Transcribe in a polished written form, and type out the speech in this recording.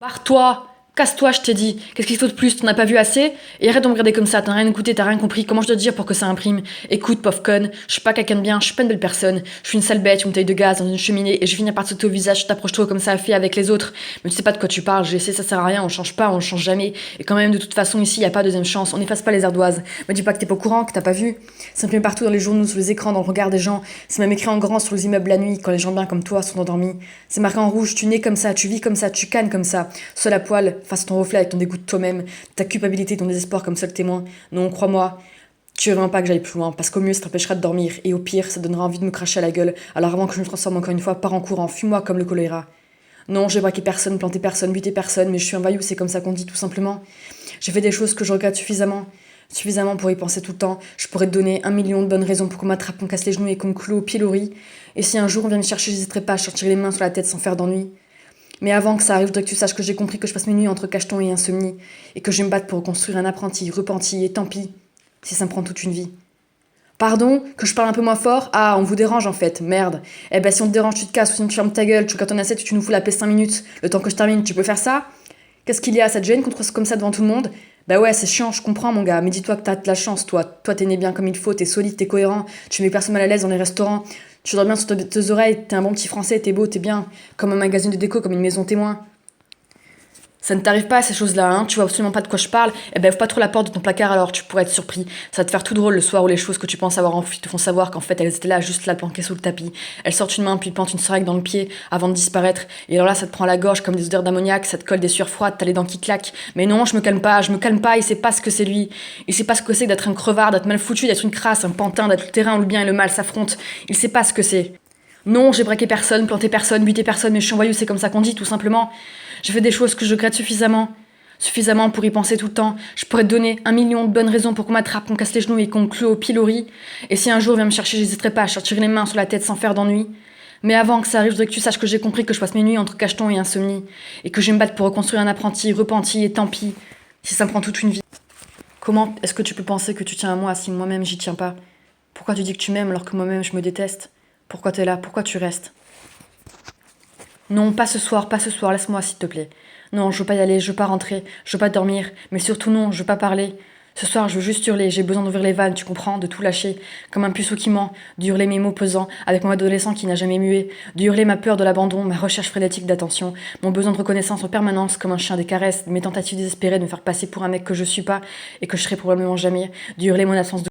Barre-toi! Casse-toi, je t'ai dit. Qu'est-ce qu'il faut de plus? T'en as pas vu assez? Et arrête de me regarder comme ça, t'as rien écouté, t'as rien compris. Comment je dois te dire pour que ça imprime? Écoute, pauvre conne, je suis pas quelqu'un de bien, je suis pas une belle personne. Je suis une sale bête, une bouteille de gaz dans une cheminée et je vais finir par te sauter au visage, tu t'approches trop comme ça a fait avec les autres. Mais tu sais pas de quoi tu parles, j'ai essayé, ça sert à rien, on change pas, on change jamais. Et quand même, de toute façon, ici, y a pas deuxième chance, on n'efface pas les ardoises. Me dis pas que t'es pas au courant, que t'as pas vu. Ça imprime partout dans les journaux, sur les écrans, dans le regard des gens. C'est même écrit en grand sur les immeubles la nuit, quand les gens bien comme toi sont endormis. C'est marqué en rouge, tu nais comme ça, tu vis comme ça, tu cannes comme ça. Seul à poil, face à ton reflet avec ton dégoût de toi-même, ta culpabilité, ton désespoir comme seul témoin. Non, crois-moi, tu veux vraiment pas que j'aille plus loin, parce qu'au mieux ça t'empêchera de dormir, et au pire ça donnera envie de me cracher à la gueule, alors avant que je me transforme encore une fois, pars en courant, fuis-moi comme le choléra. Non, j'ai braqué personne, planté personne, buté personne, mais je suis un vaillou, c'est comme ça qu'on dit tout simplement. J'ai fait des choses que je regrette suffisamment pour y penser tout le temps. Je pourrais te donner 1 million de bonnes raisons pour qu'on m'attrape, qu'on casse les genoux et qu'on me cloue au pilori. Et si un jour on vient me chercher, j'hésiterai pas à sortir les mains sur la tête sans faire d'ennui. Mais avant que ça arrive, je voudrais que tu saches que j'ai compris que je passe mes nuits entre cacheton et insomnie, et que je vais me battre pour reconstruire un apprenti, repenti, et tant pis, si ça me prend toute une vie. Pardon, que je parle un peu moins fort? Ah, on vous dérange en fait, merde. Eh ben si on te dérange, tu te casses, ou sinon tu fermes ta gueule, tu regardes ton assiette, tu nous fous la paix 5 minutes. Le temps que je termine, tu peux faire ça? Qu'est-ce qu'il y a, ça te gêne qu'on te fasse comme ça devant tout le monde? Bah ouais, c'est chiant, je comprends mon gars, mais dis-toi que t'as de la chance, toi. Toi, t'es né bien comme il faut, t'es solide, t'es cohérent, tu mets personne mal à l'aise dans les restaurants, tu dors bien sur tes oreilles, t'es un bon petit français, t'es beau, t'es bien, comme un magazine de déco, comme une maison témoin. Ça ne t'arrive pas ces choses-là, hein? Tu vois absolument pas de quoi je parle? Eh ben, ouvre pas trop la porte de ton placard alors, tu pourrais être surpris. Ça va te faire tout drôle le soir où les choses que tu penses avoir enfouies te font savoir qu'en fait elles étaient là, juste là, planquées sous le tapis. Elles sortent une main puis plantent une seringue dans le pied avant de disparaître. Et alors là, ça te prend à la gorge comme des odeurs d'ammoniac, ça te colle des sueurs froides, t'as les dents qui claquent. Mais non, je me calme pas, il sait pas ce que c'est lui. Il sait pas ce que c'est d'être un crevard, d'être mal foutu, d'être une crasse, un pantin, d'être le terrain où le bien et le mal s'affrontent. Il sait pas ce que c'est. Non, j'ai braqué personne, planté personne, buté personne, mais je suis un voyou, c'est comme ça qu'on dit, tout simplement. J'ai fait des choses que je regrette suffisamment pour y penser tout le temps. Je pourrais te donner 1 million de bonnes raisons pour qu'on m'attrape, qu'on casse les genoux et qu'on me cloue au pilori. Et si un jour vient me chercher, j'hésiterai pas à sortir les mains sur la tête sans faire d'ennui. Mais avant que ça arrive, je voudrais que tu saches que j'ai compris que je passe mes nuits entre cacheton et insomnie. Et que je vais me battre pour reconstruire un apprenti, repenti, et tant pis, si ça me prend toute une vie. Comment est-ce que tu peux penser que tu tiens à moi si moi-même j'y tiens pas? Pourquoi tu dis que tu m'aimes alors que moi-même je me déteste? Pourquoi t'es là? Pourquoi tu restes? Non, pas ce soir, laisse-moi s'il te plaît. Non, je veux pas y aller, je veux pas rentrer, je veux pas dormir, mais surtout non, je veux pas parler. Ce soir, je veux juste hurler, j'ai besoin d'ouvrir les vannes, tu comprends, de tout lâcher, comme un puceau qui ment, d'hurler mes mots pesants, avec mon adolescent qui n'a jamais mué, d'hurler ma peur de l'abandon, ma recherche frénétique d'attention, mon besoin de reconnaissance en permanence, comme un chien des caresses, mes tentatives désespérées de me faire passer pour un mec que je suis pas et que je serai probablement jamais, d'hurler mon absence de